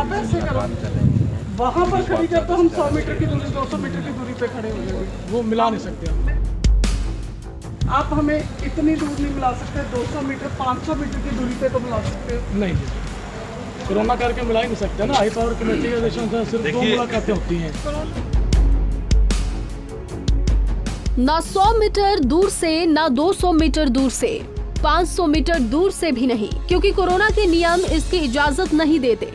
आप ऐसे करो, वहाँ पर खड़ी कर तो हम 100 मीटर की दूरी 200 मीटर की दूरी पे खड़े हो जाएंगे। वो मिला नहीं सकते हम। आप हमें इतनी दूर नहीं मिला सकते, 200 मीटर 500 मीटर की दूरी पे तो मिला सकते हो। नहीं जी, कोरोना करके मिला ही नहीं सकते ना। हाई पावर कमेटी के आदेशों से सिर्फ 2 मुलाकातें होती हैं। ना 100 मीटर दूर से, ना 200 मीटर दूर से, 500 मीटर दूर से भी नहीं, क्योंकि कोरोना के नियम इसकी इजाजत नहीं देते।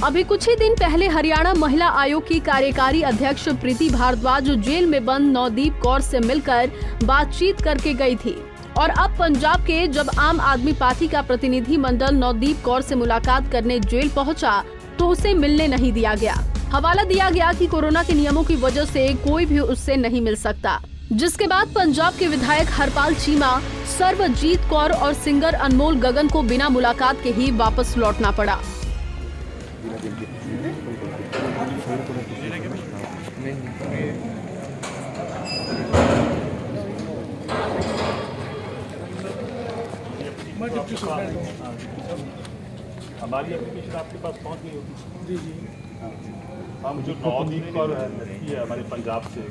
अभी कुछ ही दिन पहले हरियाणा महिला आयोग की कार्यकारी अध्यक्ष प्रीति भारद्वाज जेल में बंद नवदीप कौर से मिलकर बातचीत करके गई थी, और अब पंजाब के जब आम आदमी पार्टी का प्रतिनिधि मंडल नवदीप कौर से मुलाकात करने जेल पहुंचा तो उसे मिलने नहीं दिया गया। हवाला दिया गया कि कोरोना के नियमों की वजह से कोई भी उससे नहीं मिल सकता, जिसके बाद पंजाब के विधायक हरपाल चीमा, सर्वजीत कौर और सिंगर अनमोल गगन को बिना मुलाकात के ही वापस लौटना पड़ा। हमारी एप्लीकेशन आपके पास पहुंच गई होगी। जी जी, हम जो नवदीप कौर लड़की है हमारे पंजाब से,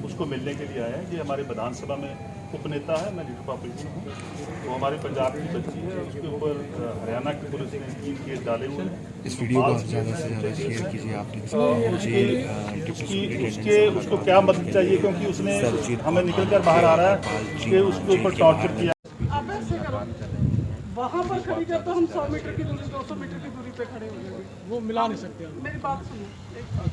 उसको मिलने के लिए आए हैं। ये हमारे विधानसभा में उपनेता है, मैं लीडर ऑफ अपोजिशन हूँ। तो हमारे पंजाब की बच्ची है, उसके ऊपर हरियाणा की पुलिस ने 3 केस डाले हुए हैं। इस वीडियो को ज़्यादा से ज़्यादा शेयर कीजिए आपने। उसको क्या मदद चाहिए, क्योंकि उसने हमें निकल कर बाहर आ रहा है कि उसके ऊपर टॉर्चर किया। आप ऐसे करो, वहाँ पर खड़ी कर तो हम 100 मीटर की दूरी 200 मीटर की दूरी पे खड़े हो जाएंगे। वो मिला नहीं सकते हम। मेरी बात सुनो, एक बात,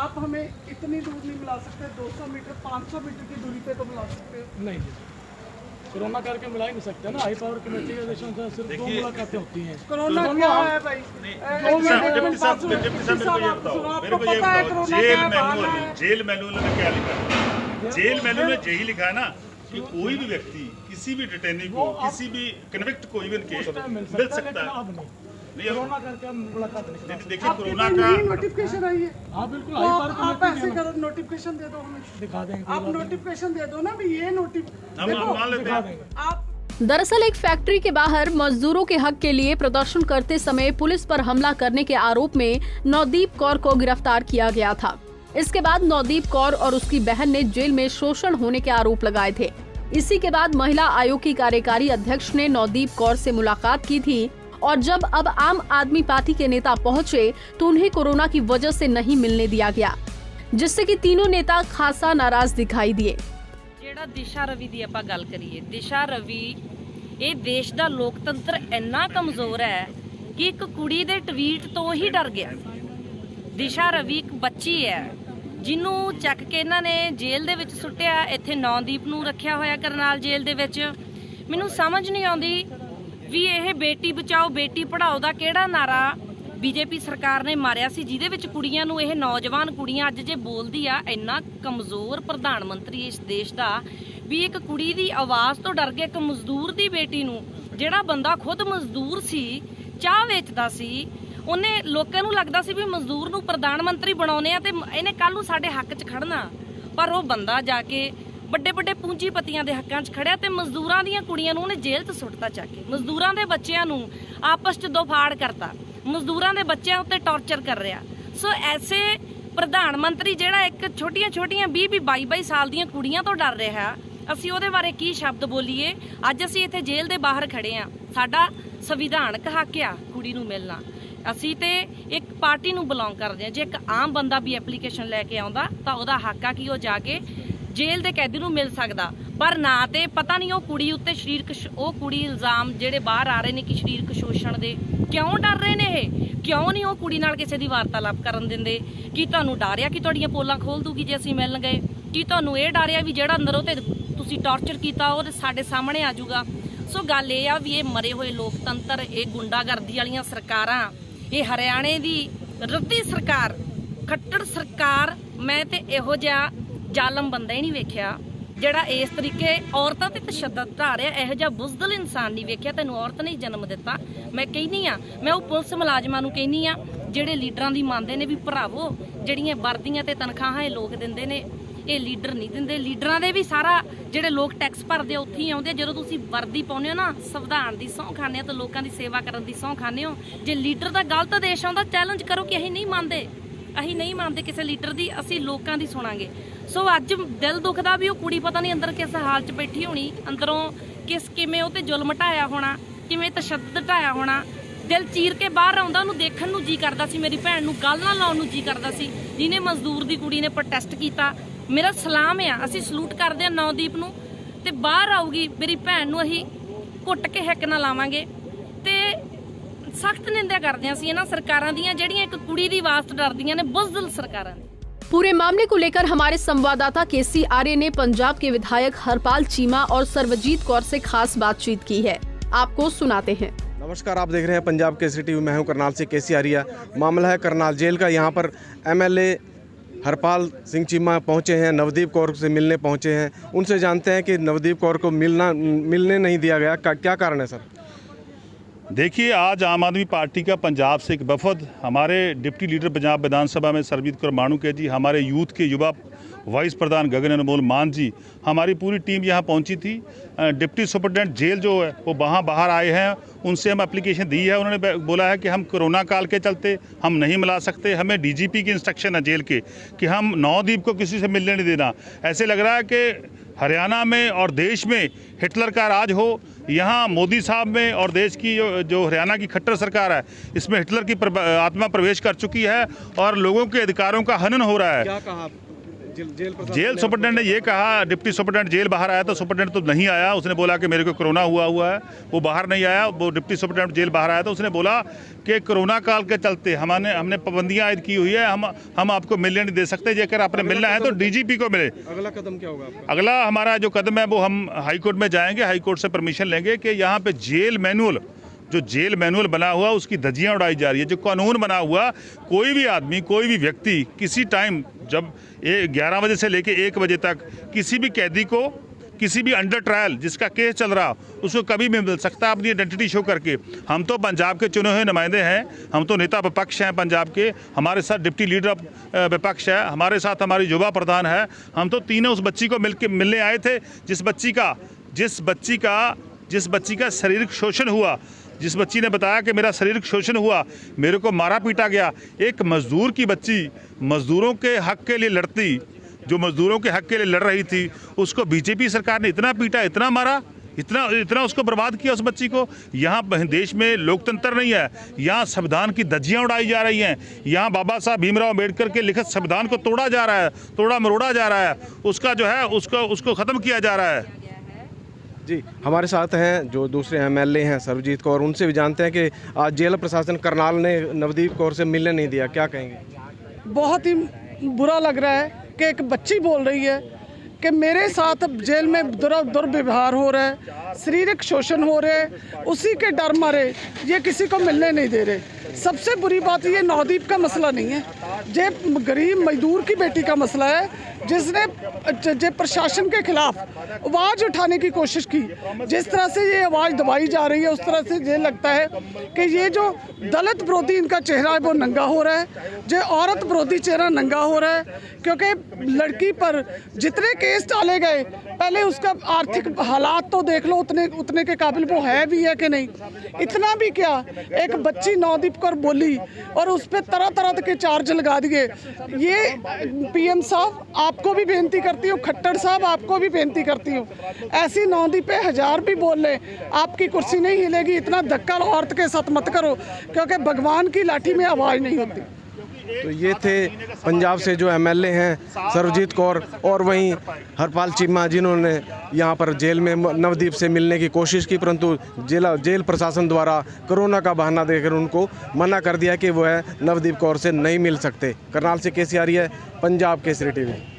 आप हमें इतनी दूर नहीं मिला सकते, 200 मीटर 500 मीटर की दूरी पे तो मिला सकते हो। नहीं जी, कोरोना करके मिला ही नहीं सकते ना। हाई पावर कमेटी के आदेशों से सिर्फ 2 मुलाकातें होती हैं। कोरोना क्या है भाई? जेल मैनुअल में क्या लिखा है? जेल मैनुअल में यही लिखा है ना कि कोई भी व्यक्ति किसी भी डिटेनी को, किसी भी कन्विक्ट को इवन केस मिल सकता है। कोरोना करके हम मुलाकात नहीं कर सकते। देखिए कोरोना का नोटिफिकेशन आई है। हाँ बिल्कुल, तो हाई पावर आप कमेटी ऐसे करो, नोटिफिकेशन दे दो हमें, दिखा देंगे। आप नोटिफिकेशन दे दो ना भी ये हम मान लेते दिखा हैं। देंगे। आप दरअसल एक फैक्ट्री के बाहर मजदूरों के हक के लिए प्रदर्शन करते समय पुलिस पर हमला करने के आरोप में नवदीप कौर को गिरफ्तार किया गया था। इसके बाद नवदीप कौर और उसकी बहन ने जेल में शोषण होने के आरोप लगाए थे। इसी के बाद महिला आयोग की कार्यकारी अध्यक्ष ने नवदीप कौर से मुलाकात की थी, और जब अब आम आदमी पार्टी के नेता पहुंचे तो उन्हें कोरोना की वजह से नहीं मिलने दिया गया, जिससे कि तीनों नेता खासा नाराज दिखाई दिए। ਜਿਹੜਾ ਦਿਸ਼ਾ ਰਵੀ ਦੀ ਆਪਾਂ ਗੱਲ ਕਰੀਏ, ਦਿਸ਼ਾ ਰਵੀ ਇਹ ਦੇਸ਼ ਦਾ ਲੋਕਤੰਤਰ ਇੰਨਾ ਕਮਜ਼ੋਰ ਹੈ ਕਿ ਇੱਕ ਕੁੜੀ ਦੇ ਟਵੀਟ ਤੋਂ ਹੀ ਡਰ ਗਿਆ। ਦਿਸ਼ਾ ਰਵੀ ਇੱਕ ਬੱਚੀ ਹੈ ਜਿਹਨੂੰ ਚੱਕ ਕੇ ਇਹਨਾਂ ਨੇ ਜੇਲ੍ਹ ਦੇ ਵਿੱਚ ਸੁੱਟਿਆ। ਇੱਥੇ ਨੌਦੀਪ ਨੂੰ ਰੱਖਿਆ ਹੋਇਆ ਕਰਨਾਲ ਜੇਲ੍ਹ ਦੇ ਵਿੱਚ। ਮੈਨੂੰ ਸਮਝ ਨਹੀਂ ਆਉਂਦੀ ਵੀ ਇਹ ਬੇਟੀ ਬਚਾਓ ਬੇਟੀ ਪੜ੍ਹਾਓ ਦਾ ਕਿਹੜਾ ਨਾਰਾ बीजेपी सरकार ने मारिया सी, जिहदे विच कुड़ियां नूं, इह नौजवान कुड़ियां अज जे बोलदी आ, इन्ना कमज़ोर प्रधानमंत्री इस देश दा भी एक कुड़ी दी आवाज़ तो डर गया। एक मजदूर दी बेटी नूं, जिहड़ा बंदा खुद मजदूर सी, चाह वेचदा सी, उन्हें लोकां नूं लगदा सी भी मजदूर नूं प्रधानमंत्री बनाउने आ ते इहने कल नूं साडे हक च खड़ना, पर वो बंदा जाके ਵੱਡੇ ਵੱਡੇ ਪੂੰਜੀਪਤੀਆਂ ਦੇ ਹੱਕਾਂ 'ਚ ਖੜਿਆ ਤੇ ਮਜ਼ਦੂਰਾਂ ਦੀਆਂ ਕੁੜੀਆਂ ਨੂੰ ਉਹਨੇ ਜੇਲ੍ਹ 'ਚ ਸੁੱਟਤਾ ਚੱਕ ਕੇ। ਮਜ਼ਦੂਰਾਂ ਦੇ ਬੱਚਿਆਂ ਨੂੰ ਆਪਸ 'ਚ ਦੋਫਾੜ ਕਰਤਾ, ਮਜ਼ਦੂਰਾਂ ਦੇ ਬੱਚਿਆਂ ਉੱਤੇ ਟੌਰਚਰ ਕਰ ਰਿਹਾ। ਸੋ ਐਸੇ ਪ੍ਰਧਾਨ ਮੰਤਰੀ ਜਿਹੜਾ ਇੱਕ ਛੋਟੀਆਂ ਛੋਟੀਆਂ 20-22 ਸਾਲ ਦੀਆਂ ਕੁੜੀਆਂ ਤੋਂ ਡਰ ਰਿਹਾ, ਅਸੀਂ ਉਹਦੇ ਬਾਰੇ ਕੀ ਸ਼ਬਦ ਬੋਲੀਏ? ਅੱਜ ਅਸੀਂ ਇੱਥੇ ਜੇਲ੍ਹ ਦੇ ਬਾਹਰ ਖੜੇ ਆ, ਸਾਡਾ ਸੰਵਿਧਾਨਕ ਹੱਕ ਆ ਕੁੜੀ ਨੂੰ ਮਿਲਣਾ। ਅਸੀਂ ਤੇ ਇੱਕ ਪਾਰਟੀ ਨੂੰ ਬਿਲੋਂਗ ਕਰਦੇ ਆ। ਜੇ ਇੱਕ ਆਮ ਬੰਦਾ ਵੀ ਐਪਲੀਕੇਸ਼ਨ ਲੈ ਕੇ ਆਉਂਦਾ ਤਾਂ ਉਹਦਾ ਹੱਕ ਆ ਕਿ ਉਹ ਜਾ ਕੇ जेल दे कैदी नूं मिल सकदा, पर ना ते पता नहीं वो कुड़ी उत्ते वो कुड़ी इल्जाम जेड़े बाहर आ रहे ने कि शरीरक शोषण दे क्यों डर रहे ने? क्यों नहीं वो कुड़ी नाल किसी दी वार्तालाप करन दिंदे? कि तुहानूं डर आ कि तुहाडीआं पोलां खोल दूगी जे असीं मिलन गए? कि तुहानूं इह डर आ भी जेड़ा अंदर ओते तुसीं टॉर्चर कीता वो साडे सामने आ जाऊगा? सो गल इह आ भी ये मरे होए लोकतंत्र, ये गुंडागर्दी वालीआं सरकारां, ये हरियाणे दी रद्दी सरकार, खट्टर सरकार, मैं ते इहो जिहा जालम बंदा ही नहीं वेख्या ਜਿਹੜਾ ਇਸ ਤਰੀਕੇ ਔਰਤਾਂ ਤੇ ਤਸ਼ੱਦਦ ਢਾ ਰਿਹਾ। ਇਹੋ ਜਿਹਾ ਬੁਜ਼ਦਲ ਇਨਸਾਨ ਨਹੀਂ ਵੇਖਿਆ। ਤੈਨੂੰ ਔਰਤ ਨੇ ਜਨਮ ਦਿੱਤਾ। ਮੈਂ ਕਹਿੰਦੀ ਆ, ਮੈਂ ਉਹ ਪੁਲਿਸ ਮੁਲਾਜ਼ਮਾਂ ਨੂੰ ਕਹਿੰਦੀ ਆ ਜਿਹੜੇ ਲੀਡਰਾਂ ਦੀ ਮੰਨਦੇ ਨੇ ਵੀ ਭਰਾਵੋ ਜਿਹੜੀਆਂ ਵਰਦੀਆਂ ਤੇ ਤਨਖਾਹਾਂ ਇਹ ਲੋਕ ਦਿੰਦੇ ਨੇ, ਇਹ ਲੀਡਰ ਨਹੀਂ ਦਿੰਦੇ। ਲੀਡਰਾਂ ਦੇ ਵੀ ਸਾਰਾ ਜਿਹੜੇ ਲੋਕ ਟੈਕਸ ਭਰਦੇ ਆ ਉੱਥੇ ਹੀ ਆਉਂਦੇ। ਜਦੋਂ ਤੁਸੀਂ ਵਰਦੀ ਪਾਉਂਦੇ ਹੋ ਨਾ, ਸੰਵਿਧਾਨ ਦੀ ਸਹੁੰ ਖਾਂਦੇ ਹੋ ਤਾਂ ਲੋਕਾਂ ਦੀ ਸੇਵਾ ਕਰਨ ਦੀ ਸਹੁੰ ਖਾਂਦੇ ਹੋ। ਜੇ ਲੀਡਰ ਦਾ ਗਲਤ ਆਦੇਸ਼ ਆਉਂਦਾ, ਚੈਲੰਜ ਕਰੋ ਕਿ ਅਸੀਂ ਨਹੀਂ ਮੰਨਦੇ, ਅਸੀਂ ਨਹੀਂ ਮੰਨਦੇ ਕਿਸੇ ਲੀਡਰ ਦੀ, ਅਸੀਂ ਲੋਕਾਂ ਦੀ ਸੁਣਾਂਗੇ। ਸੋ ਅੱਜ ਦਿਲ ਦੁਖਦਾ ਵੀ ਉਹ ਕੁੜੀ ਪਤਾ ਨਹੀਂ ਅੰਦਰ ਕਿਸ ਹਾਲ 'ਚ ਬੈਠੀ ਹੋਣੀ, ਅੰਦਰੋਂ ਕਿਵੇਂ ਉਹ ਤੇ ਜ਼ੁਲਮ ਢਾਇਆ ਹੋਣਾ, ਕਿਵੇਂ ਤਸ਼ੱਦਦ ਢਾਇਆ ਹੋਣਾ। ਦਿਲ ਚੀਰ ਕੇ ਬਾਹਰ ਆਉਂਦਾ, ਉਹਨੂੰ ਦੇਖਣ ਨੂੰ ਜੀ ਕਰਦਾ ਸੀ, ਮੇਰੀ ਭੈਣ ਨੂੰ ਗੱਲ ਨਾਲ ਲਾਉਣ ਨੂੰ ਜੀ ਕਰਦਾ ਸੀ। ਜਿਹਨੇ ਮਜ਼ਦੂਰ ਦੀ ਕੁੜੀ ਨੇ ਪ੍ਰੋਟੈਸਟ ਕੀਤਾ, ਮੇਰਾ ਸਲਾਮ ਆ, ਅਸੀਂ ਸਲੂਟ ਕਰਦੇ ਆ ਨੌਦੀਪ ਨੂੰ। ਤੇ ਬਾਹਰ ਆਊਗੀ ਮੇਰੀ ਭੈਣ ਨੂੰ ਅਸੀਂ ਘੁੱਟ ਕੇ ਹਿੱਕ ਨਾ ਲਾਵਾਂਗੇ ਤੇ ਸਖਤ ਨਿੰਦਿਆ ਕਰਦੇ ਹਾਂ ਅਸੀਂ ਇਹਨਾਂ ਸਰਕਾਰਾਂ ਦੀਆਂ ਜਿਹੜੀਆਂ ਇੱਕ ਕੁੜੀ ਦੀ ਆਵਾਜ਼ ਤੋਂ ਡਰਦੀਆਂ ਨੇ, ਬੁਜ਼ਦਿਲ ਸਰਕਾਰਾਂ ਨੇ। पूरे मामले को लेकर हमारे संवाददाता केसी आर्य ने पंजाब के विधायक हरपाल चीमा और सर्वजीत कौर से खास बातचीत की है, आपको सुनाते हैं। नमस्कार, आप देख रहे हैं पंजाब केसरी टीवी। मैं हूं करनाल से केसी आर्य। मामला है करनाल जेल का। यहाँ पर एमएलए हरपाल सिंह चीमा पहुंचे हैं, नवदीप कौर से मिलने पहुंचे हैं। उनसे जानते हैं कि नवदीप कौर को मिलने नहीं दिया गया, क्या कारण है सर? देखिए, आज आम आदमी पार्टी का पंजाब से एक वफद, हमारे डिप्टी लीडर पंजाब विधानसभा में सर्वजीत कौर माणूके जी, हमारे यूथ के युवा वाइस प्रधान गगन अनमोल मान जी, हमारी पूरी टीम यहाँ पहुँची थी। डिप्टी सुपरिटेंडेंट जेल जो है वो वहाँ बाहर आए हैं, उनसे हम एप्लीकेशन दी है। उन्होंने बोला है कि हम कोरोना काल के चलते हम नहीं मिला सकते, हमें डीजीपी की इंस्ट्रक्शन है जेल के कि हम नवदीप को किसी से मिलने नहीं देना। ऐसे लग रहा है कि हरियाणा में और देश में हिटलर का राज हो। यहाँ मोदी साहब में और देश की जो हरियाणा की खट्टर सरकार है, इसमें हिटलर की आत्मा प्रवेश कर चुकी है और लोगों के अधिकारों का हनन हो रहा है। क्या कहा जेल सुपरिटेंडेंट ने ये कहा, डिप्टी सुपरिटेंडेंट जेल बाहर आया तो सुपरिटेंडेंट तो नहीं आया, उसने बोला कि मेरे को कोरोना हुआ है, वो बाहर नहीं आया। वो डिप्टी सुपरिटेंडेंट जेल बाहर आया तो उसने बोला कि कोरोना काल के चलते हमने पाबंदियां आयद की हुई है, हम आपको मिलने नहीं दे सकते, जेकर आपने मिलना है तो डीजीपी को मिले। अगला कदम क्या होगा आपका? अगला हमारा जो कदम है वो हम हाई कोर्ट में जाएंगे, हाई कोर्ट से परमिशन लेंगे कि यहाँ पे जेल मैनुअल बना हुआ उसकी धज्जियाँ उड़ाई जा रही है। जो कानून बना हुआ, कोई भी आदमी, कोई भी व्यक्ति किसी टाइम जब 11 बजे से लेके 1 बजे तक किसी भी कैदी को, किसी भी अंडर ट्रायल जिसका केस चल रहा, उसको कभी भी मिल सकता है अपनी आइडेंटिटी शो करके। हम तो पंजाब के चुने हुए नुमाइंदे हैं, हम तो नेता विपक्ष हैं पंजाब के, हमारे साथ डिप्टी लीडर विपक्ष है, हमारे साथ हमारी युवा प्रधान है। हम तो तीनों उस बच्ची को मिलने आए थे जिस बच्ची का शारीरिक शोषण हुआ, जिस बच्ची ने बताया कि मेरा शारीरिक शोषण हुआ, मेरे को मारा पीटा गया। एक मजदूर की बच्ची मजदूरों के हक के लिए लड़ती, जो मजदूरों के हक के लिए लड़ रही थी, उसको बीजेपी सरकार ने इतना पीटा, इतना मारा, इतना उसको बर्बाद किया उस बच्ची को। यहाँ देश में लोकतंत्र नहीं है, यहाँ संविधान की धज्जियाँ उड़ाई जा रही हैं, यहाँ बाबा साहब भीमराव अम्बेडकर के लिखित संविधान को तोड़ा जा रहा है, तोड़ा मरोड़ा जा रहा है, उसका जो है उसको ख़त्म किया जा रहा है। जी, हमारे साथ हैं जो दूसरे एमएलए हैं सर्वजीत कौर, उनसे भी जानते हैं कि आज जेल प्रशासन करनाल ने नवदीप कौर से मिलने नहीं दिया, क्या कहेंगे? बहुत ही बुरा लग रहा है कि एक बच्ची बोल रही है कि मेरे साथ जेल में दुर्व्यवहार हो रहा है, शारीरिक शोषण हो रहे हैं, उसी के डर मारे ये किसी को मिलने नहीं दे रहे। सबसे बुरी बात ये नवदीप का मसला नहीं है, ये गरीब मजदूर की बेटी का मसला है, जिसने प्रशासन के खिलाफ आवाज़ उठाने की कोशिश की। जिस तरह से ये आवाज़ दबाई जा रही है, उस तरह से ये लगता है कि ये जो दलित विरोधी इनका चेहरा है वो नंगा हो रहा है, जो औरत विरोधी चेहरा नंगा हो रहा है। क्योंकि लड़की पर जितने केस डाले गए, पहले उसका आर्थिक हालात तो देख लो, उतने के काबिल वो है भी है कि नहीं। इतना भी क्या, एक बच्ची नवदीप कौर बोली और उस पर तरह तरह के चार्ज लगा दिए। ये पीएम साहब आपको भी बेनती करती हूँ, खट्टर साहब आपको भी बेनती करती हूँ, ऐसी नवदीप पे 1000 भी बोल ले, आपकी कुर्सी नहीं हिलेगी। इतना धक्का औरत के साथ मत करो, क्योंकि भगवान की लाठी में आवाज़ नहीं होती। तो ये थे पंजाब से जो एमएलए हैं सर्वजीत कौर और वहीं हरपाल चीमा, जिन्होंने यहाँ पर जेल में नवदीप से मिलने की कोशिश की, परंतु जेल प्रशासन द्वारा कोरोना का बहाना देकर उनको मना कर दिया कि वह नवदीप कौर से नहीं मिल सकते। करनाल से केसी आर्य, पंजाब केसरी टीवी।